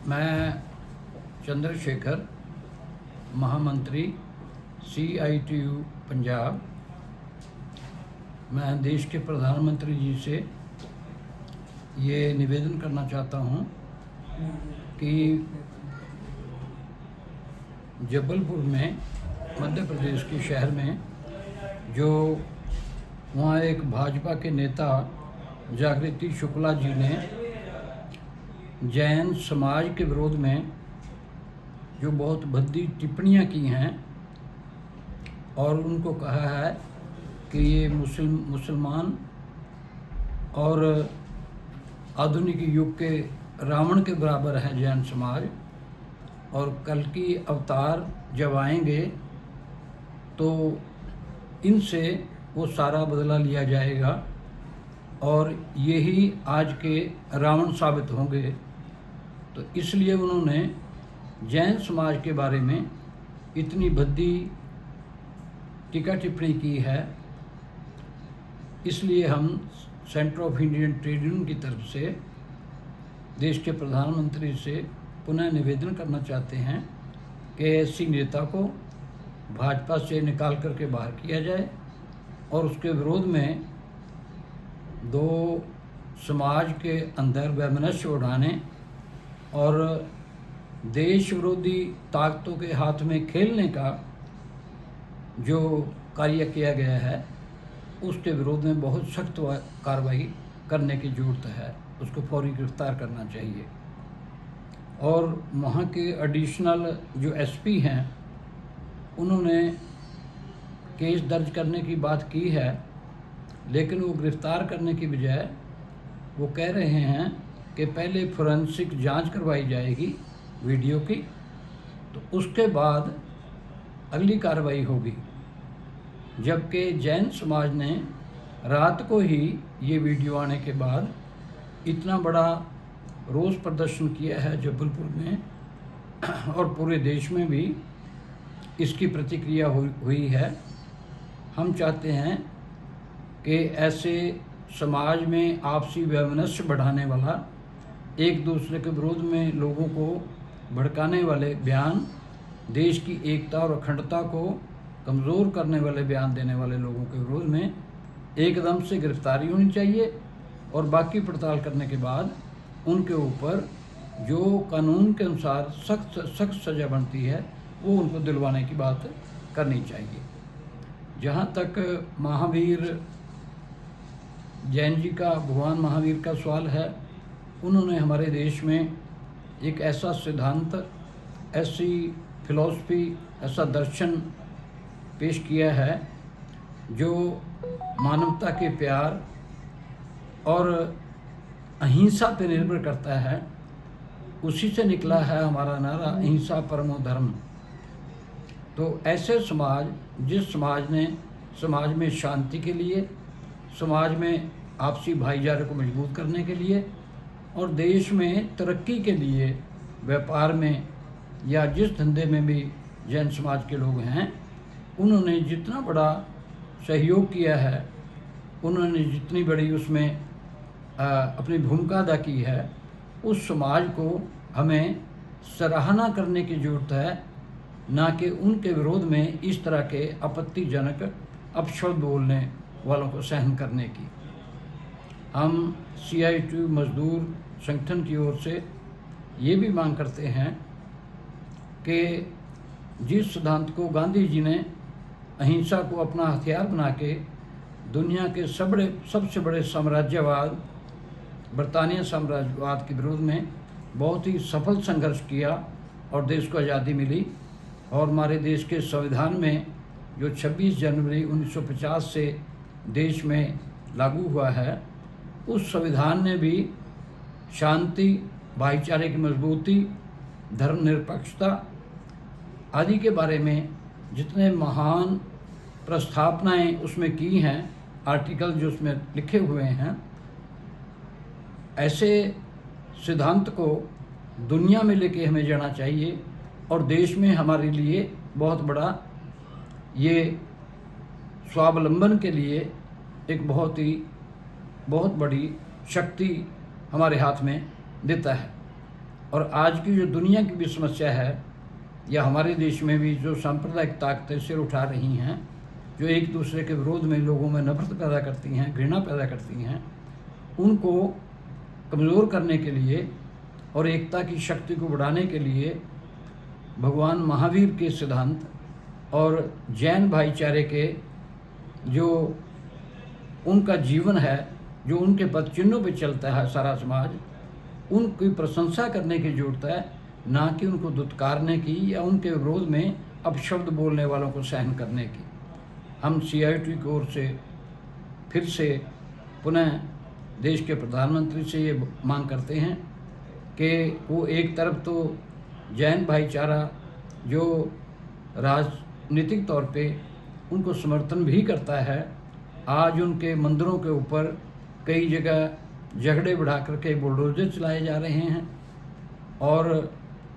मैं चंद्रशेखर, महामंत्री CITU पंजाब, मैं देश के प्रधानमंत्री जी से ये निवेदन करना चाहता हूँ कि जबलपुर में, मध्य प्रदेश के शहर में, जो वहाँ एक भाजपा के नेता जागृति शुक्ला जी ने जैन समाज के विरोध में जो बहुत भद्दी टिप्पणियाँ की हैं और उनको कहा है कि ये मुसलमान और आधुनिक युग के रावण के बराबर है जैन समाज, और कल की अवतार जब आएंगे तो इनसे वो सारा बदला लिया जाएगा और यही आज के रावण साबित होंगे। तो इसलिए उन्होंने जैन समाज के बारे में इतनी भद्दी टीका टिप्पणी की है। इसलिए हम centre of Indian trade union की तरफ से देश के प्रधानमंत्री से पुनः निवेदन करना चाहते हैं कि ऐसी नेता को भाजपा से निकाल करके बाहर किया जाए और उसके विरोध में दो समाज के अंदर वैमनस्य उड़ाने और देश विरोधी ताकतों के हाथ में खेलने का जो कार्य किया गया है उसके विरोध में बहुत सख्त कार्रवाई करने की ज़रूरत है। उसको फौरी गिरफ्तार करना चाहिए। और वहाँ के एडिशनल जो SP हैं उन्होंने केस दर्ज करने की बात की है, लेकिन वो गिरफ्तार करने की बजाय वो कह रहे हैं कि पहले फोरेंसिक जांच करवाई जाएगी वीडियो की, तो उसके बाद अगली कार्रवाई होगी। जबकि जैन समाज ने रात को ही ये वीडियो आने के बाद इतना बड़ा रोष प्रदर्शन किया है जबलपुर में और पूरे देश में भी इसकी प्रतिक्रिया हुई है। हम चाहते हैं कि ऐसे समाज में आपसी वैमनस्य बढ़ाने वाला, एक दूसरे के विरोध में लोगों को भड़काने वाले बयान, देश की एकता और अखंडता को कमज़ोर करने वाले बयान देने वाले लोगों के विरोध में एकदम से गिरफ्तारी होनी चाहिए और बाकी पड़ताल करने के बाद उनके ऊपर जो कानून के अनुसार सख्त सज़ा बनती है वो उनको दिलवाने की बात करनी चाहिए। जहाँ तक महावीर जैन जी का, भगवान महावीर का सवाल है, उन्होंने हमारे देश में एक ऐसा सिद्धांत, ऐसी फिलॉसफी, ऐसा दर्शन पेश किया है जो मानवता के प्यार और अहिंसा पर निर्भर करता है। उसी से निकला है हमारा नारा, अहिंसा परमो धर्म। तो ऐसे समाज, जिस समाज में शांति के लिए, समाज में आपसी भाईचारे को मजबूत करने के लिए और देश में तरक्की के लिए, व्यापार में या जिस धंधे में भी जैन समाज के लोग हैं, उन्होंने जितना बड़ा सहयोग किया है, उन्होंने जितनी बड़ी उसमें अपनी भूमिका अदा की है, उस समाज को हमें सराहना करने की ज़रूरत है, ना कि उनके विरोध में इस तरह के आपत्तिजनक अपशब्द बोलने वालों को सहन करने की। हम CITU मजदूर संगठन की ओर से ये भी मांग करते हैं कि जिस सिद्धांत को गांधी जी ने अहिंसा को अपना हथियार बना के दुनिया के सबसे बड़े साम्राज्यवाद, बरतानिया साम्राज्यवाद के विरोध में बहुत ही सफल संघर्ष किया और देश को आज़ादी मिली, और हमारे देश के संविधान में जो 26 जनवरी 1950 से देश में लागू हुआ है, उस संविधान ने भी शांति, भाईचारे की मजबूती, धर्मनिरपेक्षता आदि के बारे में जितने महान प्रस्तावनाएं उसमें की हैं, आर्टिकल जो उसमें लिखे हुए हैं, ऐसे सिद्धांत को दुनिया में लेके हमें जाना चाहिए और देश में हमारे लिए बहुत बड़ा, ये स्वावलंबन के लिए एक बहुत बड़ी शक्ति हमारे हाथ में देता है। और आज की जो दुनिया की भी समस्या है, या हमारे देश में भी जो सांप्रदायिक ताकतें सिर उठा रही हैं, जो एक दूसरे के विरोध में लोगों में नफरत पैदा करती हैं, घृणा पैदा करती हैं, उनको कमज़ोर करने के लिए और एकता की शक्ति को बढ़ाने के लिए भगवान महावीर के सिद्धांत और जैन भाईचारे के जो उनका जीवन है, जो उनके पद चिन्हों पर चलता है सारा समाज, उनकी प्रशंसा करने की ज़रूरत है, ना कि उनको दुत्कारने की या उनके विरोध में अपशब्द बोलने वालों को सहन करने की। हम CIT की ओर से फिर से पुनः देश के प्रधानमंत्री से ये मांग करते हैं कि वो एक तरफ तो जैन भाईचारा जो राजनीतिक तौर पे उनको समर्थन भी करता है, आज उनके मंदिरों के ऊपर कई जगह झगड़े बढ़ा करके बुलडोजर चलाए जा रहे हैं और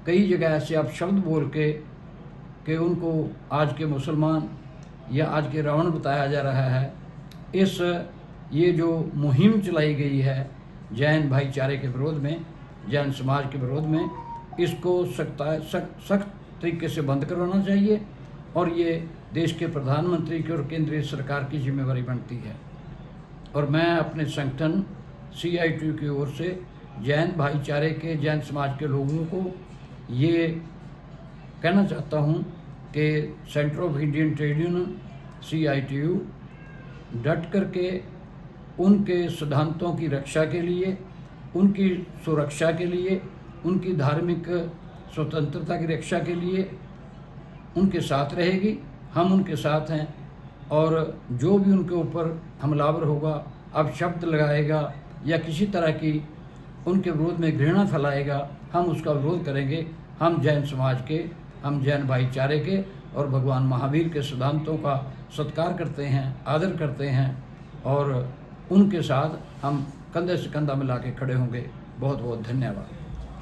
कई जगह ऐसे अपशब्द बोल के कि उनको आज के मुसलमान या आज के रावण बताया जा रहा है। ये जो मुहिम चलाई गई है जैन भाईचारे के विरोध में, जैन समाज के विरोध में, इसको सख्त तरीके से बंद करवाना चाहिए और ये देश के प्रधानमंत्री की और केंद्रीय सरकार की जिम्मेवारी बनती है। और मैं अपने संगठन CIT की ओर से जैन भाईचारे के, जैन समाज के लोगों को ये कहना चाहता हूँ कि centre of Indian trade union CITU डट करके उनके सिद्धांतों की रक्षा के लिए, उनकी सुरक्षा के लिए, उनकी धार्मिक स्वतंत्रता की रक्षा के लिए उनके साथ रहेगी। हम उनके साथ हैं और जो भी उनके ऊपर हमलावर होगा, अपशब्द लगाएगा या किसी तरह की उनके विरोध में घृणा फैलाएगा, हम उसका विरोध करेंगे। हम जैन समाज के, हम जैन भाईचारे के और भगवान महावीर के सिद्धांतों का सत्कार करते हैं, आदर करते हैं और उनके साथ हम कंधे से कंधा मिला के खड़े होंगे। बहुत बहुत धन्यवाद।